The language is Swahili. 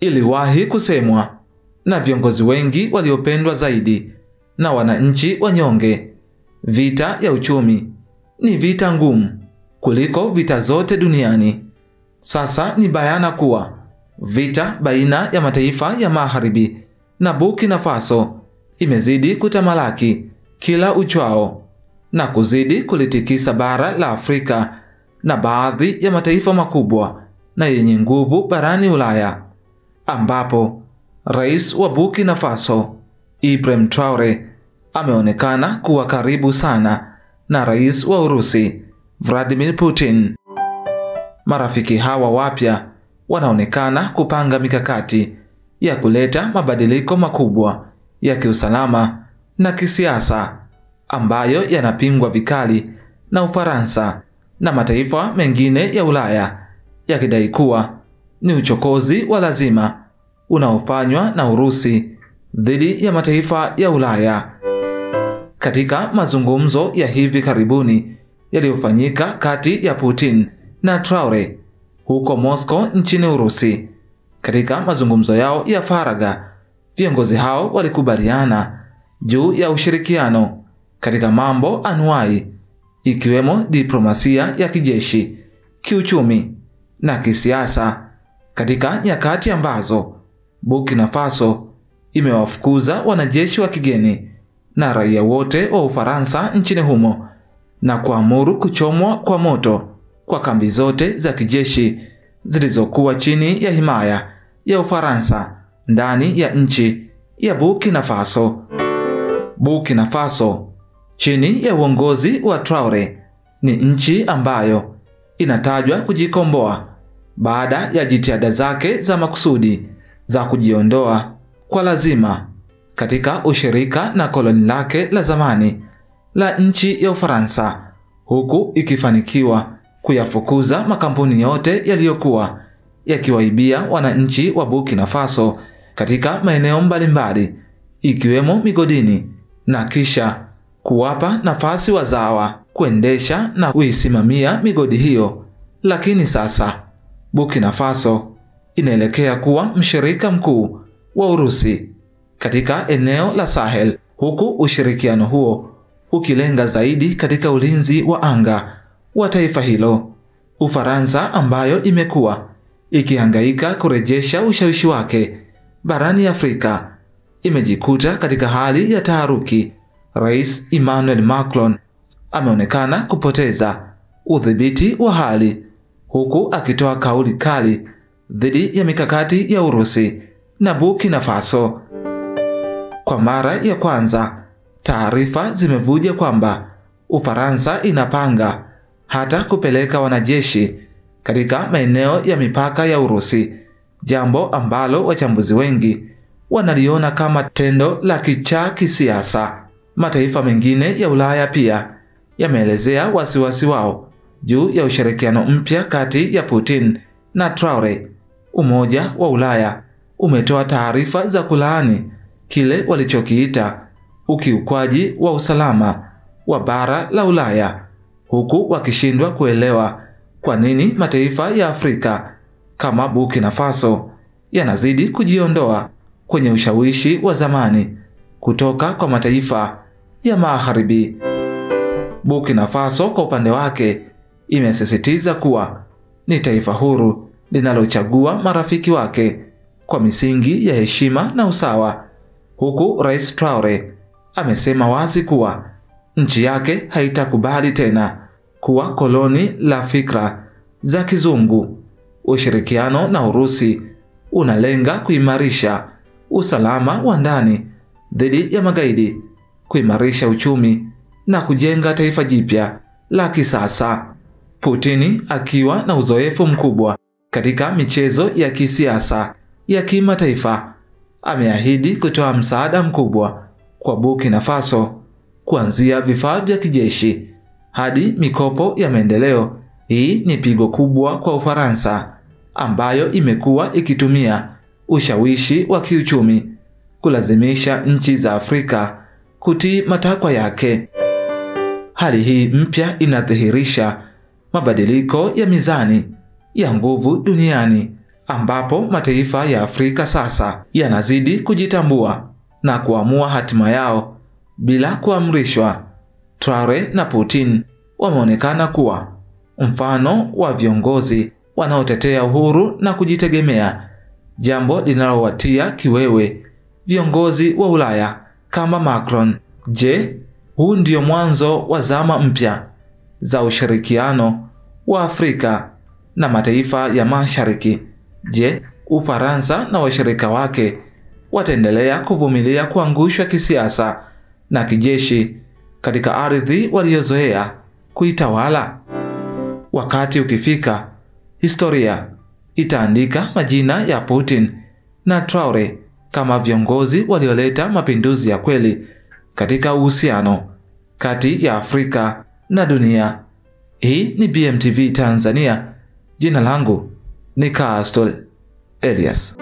iliwahi kusemwa na viongozi wengi waliopendwa zaidi na wananchi wanyonge. Vita ya uchumi ni vita ngumu kuliko vita zote duniani. Sasa ni bayana kuwa vita baina ya mataifa ya Magharibi na Burkina Faso imezidi kutamalaki kila uchwao na kuzidi kulitikisa bara la Afrika na baadhi ya mataifa makubwa na yenye nguvu barani Ulaya, ambapo Rais wa Burkina Faso Ibrahim Traore ameonekana kuwa karibu sana na Rais wa Urusi Vladimir Putin. Marafiki hawa wapya wanaonekana kupanga mikakati ya kuleta mabadiliko makubwa ya kiusalama na kisiasa ambayo yanapingwa vikali na Ufaransa na mataifa mengine ya Ulaya, yakidai kuwa ni uchokozi wa lazima unaofanywa na Urusi dhidi ya mataifa ya Ulaya. Katika mazungumzo ya hivi karibuni yaliyofanyika kati ya Putin na Traore huko Moscow nchini Urusi, katika mazungumzo yao ya faragha, viongozi hao walikubaliana juu ya ushirikiano katika mambo anuwai, ikiwemo diplomasia ya kijeshi, kiuchumi na kisiasa, katika nyakati ambazo Burkina Faso imewafukuza wanajeshi wa kigeni na raia wote wa Ufaransa nchini humo na kuamuru kuchomwa kwa moto kwa kambi zote za kijeshi zilizokuwa chini ya himaya ya Ufaransa ndani ya nchi ya Burkina Faso. Burkina Faso chini ya uongozi wa Traore ni nchi ambayo inatajwa kujikomboa baada ya jitihada zake za makusudi za kujiondoa kwa lazima katika ushirika na koloni lake la zamani la nchi ya Ufaransa, huku ikifanikiwa kuyafukuza makampuni yote yaliyokuwa yakiwaibia wananchi wa Burkina Faso katika maeneo mbalimbali ikiwemo migodini, na kisha kuwapa nafasi wazawa kuendesha na kuisimamia migodi hiyo. Lakini sasa Burkina Faso inaelekea kuwa mshirika mkuu wa Urusi katika eneo la Sahel, huku ushirikiano huo ukilenga zaidi katika ulinzi wa anga wa taifa hilo. Ufaransa, ambayo imekuwa ikihangaika kurejesha ushawishi wake barani Afrika, imejikuta katika hali ya taharuki. Rais Emmanuel Macron ameonekana kupoteza udhibiti wa hali, huku akitoa kauli kali dhidi ya mikakati ya Urusi na Burkina Faso. Kwa mara ya kwanza, taarifa zimevuja kwamba Ufaransa inapanga hata kupeleka wanajeshi katika maeneo ya mipaka ya Urusi, jambo ambalo wachambuzi wengi wanaliona kama tendo la kichaa kisiasa. Mataifa mengine ya Ulaya pia yameelezea wasiwasi wao juu ya ushirikiano mpya kati ya Putin na Traore. Umoja wa Ulaya umetoa taarifa za kulaani kile walichokiita ukiukwaji wa usalama wa bara la Ulaya, huku wakishindwa kuelewa kwa nini mataifa ya Afrika kama Burkina Faso yanazidi kujiondoa kwenye ushawishi wa zamani kutoka kwa mataifa ya Magharibi. Burkina Faso kwa upande wake imesisitiza kuwa ni taifa huru linalochagua marafiki wake kwa misingi ya heshima na usawa, huku Rais Traore amesema wazi kuwa nchi yake haitakubali tena kuwa koloni la fikra za kizungu. Ushirikiano na Urusi unalenga kuimarisha usalama wa ndani dhidi ya magaidi, kuimarisha uchumi na kujenga taifa jipya la kisasa. Putin, akiwa na uzoefu mkubwa katika michezo ya kisiasa ya kimataifa, ameahidi kutoa msaada mkubwa kwa Burkina Faso, kuanzia vifaa vya kijeshi hadi mikopo ya maendeleo. Hii ni pigo kubwa kwa Ufaransa, ambayo imekuwa ikitumia ushawishi wa kiuchumi kulazimisha nchi za Afrika kutii matakwa yake. Hali hii mpya inadhihirisha mabadiliko ya mizani ya nguvu duniani, ambapo mataifa ya Afrika sasa yanazidi kujitambua na kuamua hatima yao bila kuamrishwa. Traore na Putin wameonekana kuwa mfano wa viongozi wanaotetea uhuru na kujitegemea, jambo linalowatia kiwewe viongozi wa Ulaya kama Macron. Je, huu ndio mwanzo wa zama mpya za ushirikiano wa Afrika na mataifa ya Mashariki? Je, Ufaransa na washirika wake wataendelea kuvumilia kuangushwa kisiasa na kijeshi katika ardhi waliozoea kuitawala? Wakati ukifika, historia itaandika majina ya Putin na Traore kama viongozi walioleta mapinduzi ya kweli katika uhusiano kati ya Afrika na dunia. Hii ni BMTV Tanzania. Jina langu ni Castle Elias.